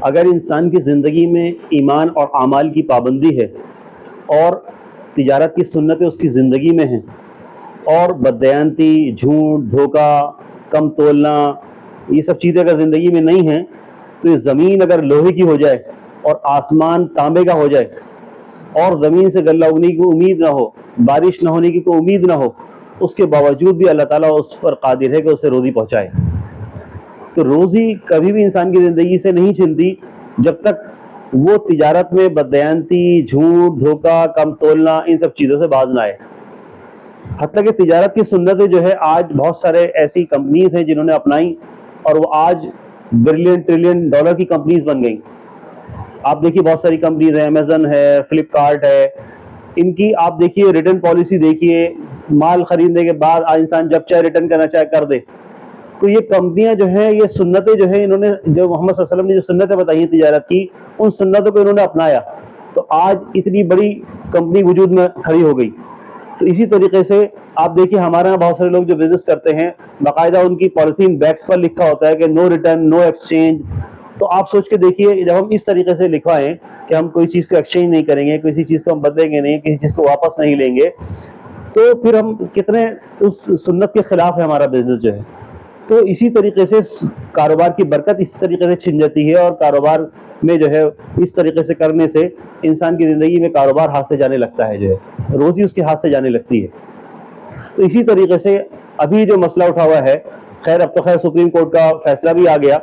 اگر انسان کی زندگی میں ایمان اور اعمال کی پابندی ہے اور تجارت کی سنتیں اس کی زندگی میں ہیں، اور بددیانتی، جھوٹ، دھوکہ، کم تولنا، یہ سب چیزیں اگر زندگی میں نہیں ہیں، تو یہ زمین اگر لوہے کی ہو جائے اور آسمان تانبے کا ہو جائے اور زمین سے غلہ اگنے کی امید نہ ہو، بارش نہ ہونے کی کوئی امید نہ ہو، اس کے باوجود بھی اللہ تعالیٰ اس پر قادر ہے کہ اسے روزی پہنچائے۔ تو روزی کبھی بھی انسان کی زندگی سے نہیں چھنتی جب تک وہ تجارت میں بددیانتی، جھوٹ، دھوکہ، کم تولنا، ان سب چیزوں سے باز نہ آئے۔ حتیٰ کہ تجارت کی سنتیں جو ہے آج بہت سارے ایسی کمپنیز ہیں جنہوں نے اپنائی اور وہ آج بلین ٹریلین ڈالر کی کمپنیز بن گئیں۔ آپ دیکھیے بہت ساری کمپنیز ہیں، امیزن ہے، فلپ کارٹ ہے، ان کی آپ دیکھیے ریٹرن پالیسی دیکھیے، مال خریدنے کے بعد انسان جب چاہے ریٹرن کرنا چاہے کر دے۔ تو یہ کمپنیاں جو ہیں، یہ سنتیں جو ہیں، انہوں نے جو محمد صلی اللہ علیہ وسلم نے جو سنتیں بتائی ہیں تجارت کی، ان سنتوں کو انہوں نے اپنایا، تو آج اتنی بڑی کمپنی وجود میں کھڑی ہو گئی۔ تو اسی طریقے سے آپ دیکھیے ہمارے یہاں بہت سارے لوگ جو بزنس کرتے ہیں، باقاعدہ ان کی پالیتھین بیگس پر لکھا ہوتا ہے کہ نو ریٹرن، نو ایکسچینج۔ تو آپ سوچ کے دیکھیے جب ہم اس طریقے سے لکھوائیں کہ ہم کوئی چیز کو ایکسچینج نہیں کریں گے، کسی چیز کو ہم بدلیں گے نہیں، کسی چیز کو واپس نہیں لیں گے، تو پھر ہم کتنے اس سنت کے خلاف ہے ہمارا بزنس جو ہے۔ تو اسی طریقے سے کاروبار کی برکت اس طریقے سے چھن جاتی ہے، اور کاروبار میں جو ہے اس طریقے سے کرنے سے انسان کی زندگی میں کاروبار ہاتھ سے جانے لگتا ہے، جو ہے روزی اس کے ہاتھ سے جانے لگتی ہے۔ تو اسی طریقے سے ابھی جو مسئلہ اٹھا ہوا ہے، خیر اب تو خیر سپریم کورٹ کا فیصلہ بھی آ گیا،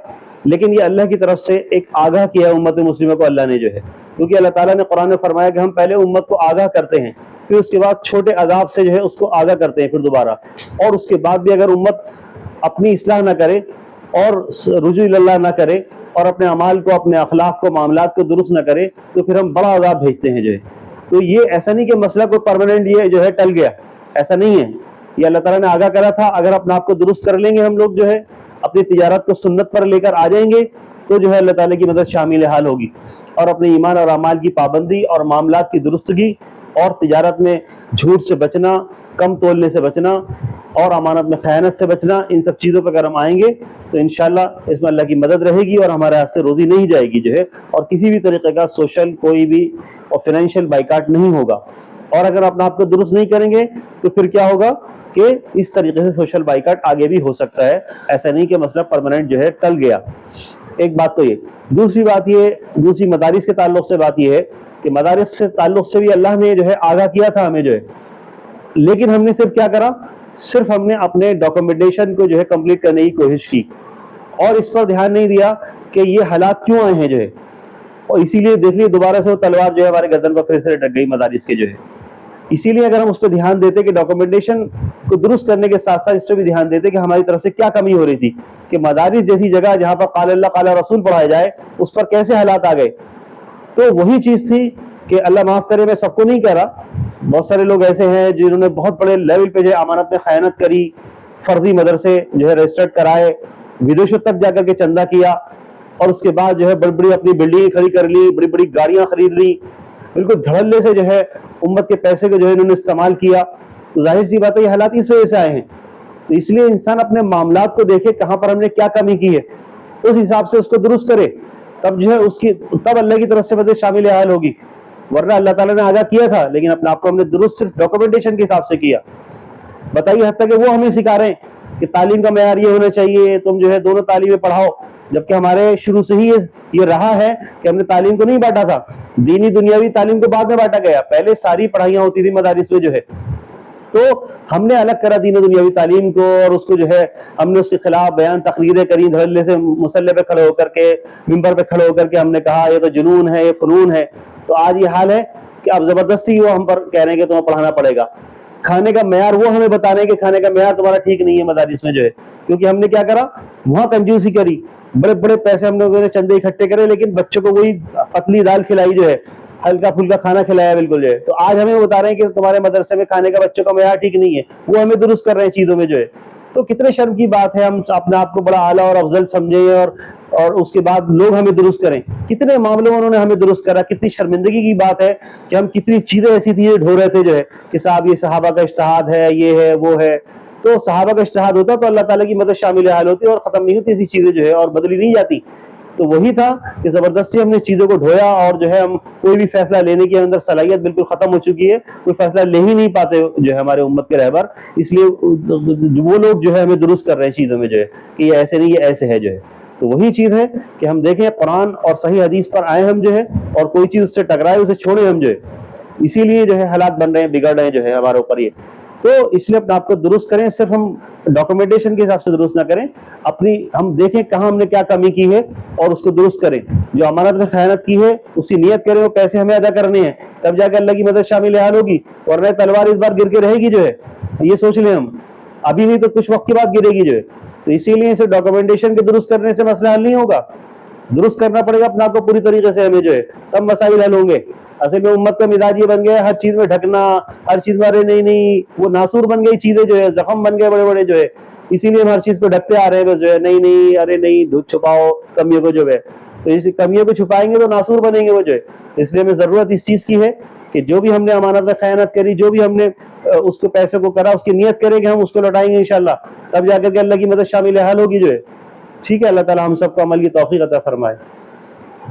لیکن یہ اللہ کی طرف سے ایک آگاہ کیا ہے امت مسلمہ کو اللہ نے جو ہے، کیونکہ اللہ تعالیٰ نے قرآن میں فرمایا کہ ہم پہلے امت کو آگاہ کرتے ہیں، پھر اس کے بعد چھوٹے عذاب سے جو ہے اس کو آگاہ کرتے ہیں پھر دوبارہ، اور اس کے بعد بھی اگر امت اپنی اصلاح نہ کرے اور رجوع اللہ نہ کرے اور اپنے اعمال کو، اپنے اخلاق کو، معاملات کو درست نہ کرے، تو پھر ہم بڑا عذاب بھیجتے ہیں جو ہے۔ تو یہ ایسا نہیں کہ مسئلہ کوئی پرماننٹ یہ جو ہے ٹل گیا، ایسا نہیں ہے، یہ اللہ تعالیٰ نے آگاہ کرا تھا، اگر اپنے آپ کو درست کر لیں گے ہم لوگ جو ہے، اپنی تجارت کو سنت پر لے کر آ جائیں گے، تو جو ہے اللہ تعالیٰ کی مدد شامل حال ہوگی، اور اپنے ایمان اور اعمال کی پابندی اور معاملات کی درستگی اور تجارت میں جھوٹ سے بچنا، کم تولنے سے بچنا اور امانت میں خیانت سے بچنا، ان سب چیزوں پہ اگر ہم آئیں گے تو انشاءاللہ اس میں اللہ کی مدد رہے گی، اور ہمارے ہاتھ سے روزی نہیں جائے گی جو ہے، اور کسی بھی طریقے کا سوشل کوئی بھی اور فائنینشیل بائیکاٹ نہیں ہوگا۔ اور اگر اپنے آپ کو درست نہیں کریں گے تو پھر کیا ہوگا کہ اس طریقے سے سوشل بائیکاٹ آگے بھی ہو سکتا ہے، ایسا نہیں کہ مسئلہ پرماننٹ جو ہے ٹل گیا۔ ایک بات تو یہ، دوسری بات یہ، دوسری مدارس کے تعلق سے بات یہ ہے کہ مدارس سے تعلق سے بھی اللہ نے جو ہے آگاہ کیا تھا ہمیں جو ہے، لیکن ہم نے صرف کیا کرا، صرف ہم نے اپنے ڈاکومنٹیشن کو جو ہے کمپلیٹ کرنے کی کوشش کی، اور اس پر دھیان نہیں دیا کہ یہ حالات کیوں آئے ہیں جو ہے، اور اسی لیے دیکھ لیے دوبارہ سے وہ تلوار جو ہے ہمارے گردن پر پھر سے لٹک گئی مدارس کے جو ہے۔ اسی لیے اگر ہم اس پہ دھیان دیتے کہ ڈاکومنٹیشن کو درست کرنے کے ساتھ ساتھ اس پہ بھی دھیان دیتے کہ ہماری طرف سے کیا کمی ہو رہی تھی، کہ مدارس جیسی جگہ جہاں پر قال اللہ قال رسول پڑھایا جائے، اس پر کیسے حالات آ گئے، تو وہی چیز تھی کہ اللہ معاف کرے، میں سب کو نہیں کہہ رہا، بہت سارے لوگ ایسے ہیں جنہوں نے بہت بڑے لیول پہ جو ہے امانت میں خیانت کری، فرضی مدرسے جو ہے رجسٹرڈ کرائے، ودیشوں تک جا کر کے چندہ کیا، اور اس کے بعد جو ہے بڑی بڑی اپنی بلڈنگیں کھڑی کر لی، بڑی بڑی گاڑیاں خرید لی، بالکل دھڑلے سے جو ہے امت کے پیسے کو جو ہے انہوں نے استعمال کیا۔ تو ظاہر سی بات ہے یہ حالات اس وجہ سے آئے ہیں۔ تو اس لیے انسان اپنے معاملات کو دیکھے کہاں پر ہم نے کیا کمی کی ہے، اس حساب سے اس کو درست کرے، تب جو ہے اس کی تب اللہ کی طرف سے مدد شامل حال ہوگی، ورنہ اللہ تعالیٰ نے آگاہ کیا تھا لیکن اپنے آپ کو ہم نے درست صرف ڈاکومنٹیشن کے حساب سے کیا۔ بتائیے حتیٰ کہ وہ ہمیں سکھا رہے ہیں کہ تعلیم کا معیار یہ ہونا چاہیے، تم جو ہے دونوں تعلیمیں پڑھاؤ، جبکہ ہمارے شروع سے ہی یہ رہا ہے کہ ہم نے تعلیم کو نہیں بانٹا تھا، دینی دنیاوی تعلیم کو بعد میں بانٹا گیا، پہلے ساری پڑھائیاں ہوتی تھی مدارس میں جو ہے، تو ہم نے الگ کرا دین و دنیاوی تعلیم کو، اور اس کو جو ہے ہم نے اس کے خلاف بیان تقریریں کری، دھڑلے سے مسلح پہ کھڑے ہو کر کے، ممبر پہ کھڑے ہو کر کے ہم نے کہا یہ تو جنون ہے، یہ فنون ہے۔ تو آج یہ حال ہے کہ اب زبردستی وہ ہم پر کہہ رہے ہیں کہ تمہیں پڑھانا پڑے گا، کھانے کا معیار وہ ہمیں بتا رہے ہیں کہ کھانے کا معیار تمہارا ٹھیک نہیں ہے مدارس میں جو ہے، کیونکہ ہم نے کیا کرا، وہاں کنجوسی کری، بڑے بڑے پیسے ہم لوگوں نے چندے اکٹھے کرے، لیکن بچوں کو وہی پتلی دال کھلائی جو ہے، ہلکا پھلکا کھانا کھلایا بالکل جو ہے۔ تو آج ہمیں بتا رہے ہیں کہ تمہارے مدرسے میں کھانے کا بچوں کا معیار ٹھیک نہیں ہے، وہ ہمیں درست کر رہے ہیں چیزوں میں جو ہے۔ تو کتنے شرم کی بات ہے ہم اپنے آپ کو بڑا اعلیٰ اور افضل سمجھیں، اور اس کے بعد لوگ ہمیں درست کریں۔ کتنے معاملوں میں انہوں نے ہمیں درست کرا، کتنی شرمندگی کی بات ہے کہ ہم کتنی چیزیں ایسی تھی جو ڈھو رہے تھے جو ہے کہ صاحب یہ صحابہ کا اجتہاد ہے، یہ ہے وہ ہے۔ تو صحابہ کا اجتہاد ہوتا تو اللہ تعالیٰ کی مدد شامل حال ہوتی اور ختم نہیں ہوتی ایسی چیزیں جو ہے، اور بدلی نہیں جاتی۔ تو وہی تھا کہ زبردستی ہم نے چیزوں کو ڈھویا اور جو ہے ہم کوئی بھی فیصلہ لینے کی اندر صلاحیت بالکل ختم ہو چکی ہے، کوئی فیصلہ لے ہی نہیں پاتے جو ہے ہمارے امت کے رہبر، اس لیے وہ لوگ جو ہے ہمیں درست کر رہے ہیں چیزوں میں جو ہے کہ یہ ایسے نہیں، یہ ایسے ہے جو ہے۔ تو وہی چیز ہے کہ ہم دیکھیں قرآن اور صحیح حدیث پر آئے ہم جو ہے، اور کوئی چیز اس سے ٹکرائے اسے چھوڑیں ہم جو ہے، اسی لیے جو ہے حالات بن رہے ہیں، بگڑ رہے ہیں جو ہے ہمارے اوپر یہ۔ تو اس لیے اپنے آپ کو درست کریں، صرف ہم ڈاکومنٹیشن کے حساب سے درست نہ کریں، اپنی ہم دیکھیں کہاں ہم نے کیا کمی کی ہے اور اس کو درست کریں۔ جو امانت میں خیانت کی ہے اس کی نیت کریں، وہ پیسے ہمیں ادا کرنے ہیں، تب جا کے اللہ کی مدد شامل حال ہوگی، ورنہ تلوار اس بار گر کے رہے گی جو ہے، یہ سوچ لیں ہم، ابھی نہیں تو کچھ وقت کے بعد گرے گی جو ہے۔ تو اسی لیے اسے ڈاکومنٹیشن کے درست کرنے سے مسئلہ حل نہیں ہوگا، درست کرنا پڑے گا اپنا آپ کو پوری طریقے سے ہمیں جو ہے، تب مسائل حل ہوں گے۔ اصل میں امت کا مزاج یہ بن گیا ہے ہر چیز میں ڈھکنا، ہر چیز میں ارے نہیں نہیں، وہ ناسور بن گئی چیزیں جو ہے، زخم بن گئے بڑے بڑے جو ہے، اسی لیے ہم ہر چیز کو ڈھکتے آ رہے ہیں جو ہے، نہیں نہیں ارے نہیں، دھوپ چھپاؤ کمیوں کو جو ہے، تو اس کمیوں کو چھپائیں گے تو ناسور بنیں گے وہ جو ہے۔ اس لیے ہمیں ضرورت اس چیز کی ہے کہ جو بھی ہم نے امانت میں خیانت کری، جو بھی ہم نے اس کو پیسے کو کرا، اس کی نیت کریں کہ ہم اس کو لوٹائیں گے انشاءاللہ، تب جا کر کے اللہ کی مدد شامل حال ہوگی جو ہے۔ ٹھیک ہے، اللہ تعالی ہم سب کو عمل کی توفیق عطا فرمائے۔